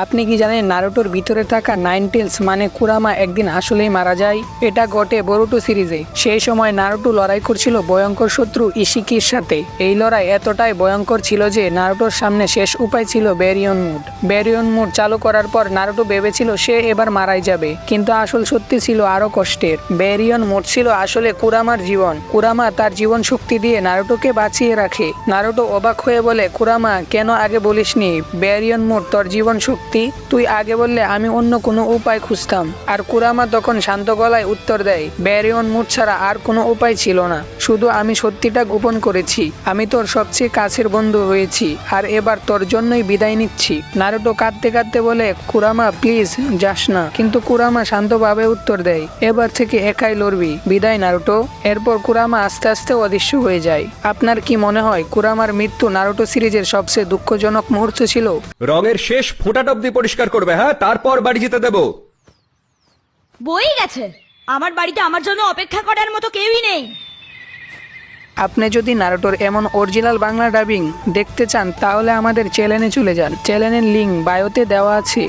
আপনি কি জানেন নারুটোর ভিতরে থাকা নাইন টেলস মানে কুরামা একদিন আসলেই মারা যায়? এটা ঘটে বরুটো সিরিজে। সেই সময় নারুটো লড়াই করছিল ভয়ঙ্কর শত্রু ইশিকির সাথে। এই লড়াই এতটাই ভয়ঙ্কর ছিল যে নারুটোর সামনে শেষ উপায় ছিল ব্যারিয়ন মুড। ব্যারিয়ন মুড চালু করার পর নারুটো ভেবেছিল সে এবার মারাই যাবে, কিন্তু আসল সত্যি ছিল আরো কষ্টের। ব্যারিয়ন মুড ছিল আসলে কুরামার জীবন। কুরামা তার জীবন শক্তি দিয়ে নারুটোকে বাঁচিয়ে রাখে। নারুটো অবাক হয়ে বলে, কুরামা কেন আগে বলিসনি? ব্যারিয়ন মুড তোর জীবন শক্তি, তুই আগে বললে আমি অন্য কোনো উপায় খুঁজতাম। আর কুরামা তখন শান্ত গলায় উত্তর দেয়, ব্যারিয়ন মুড ছাড়া আর কোনো উপায় ছিল না, শুধু আমি সত্যিটা গোপন করেছি। আমি তোর সবচেয়ে কাছের বন্ধু হয়েছি, আর এবার তোর জন্যই বিদায় নিচ্ছি। নারুটো কাঁদতে কাঁদতে বলে, কুরামা প্লিজ যাস না। কিন্তু কুরামা শান্তভাবে উত্তর দেয়, এবার থেকে একাই লড়বি, বিদায় নারুটো। এরপর কুরামা আস্তে আস্তে অদৃশ্য হয়ে যায়। আপনার কি মনে হয় কুরামার মৃত্যু নারুটো সিরিজের সবচেয়ে দুঃখজনক মুহূর্ত ছিল? রঙের শেষ ফোঁটাটা অব্দি পরিষ্কার করবে, হ্যাঁ, তারপর বাড়ি যেতে দেবো। বই গেছে, আমার বাড়িতে আমার জন্য অপেক্ষা করার মতো কেউই নেই। আপনি যদি নারুটোর এমন অরিজিনাল বাংলা ডাবিং দেখতে চান তাহলে আমাদের চ্যানেলে চলে যান। চ্যানেলের লিঙ্ক বায়োতে দেওয়া আছে।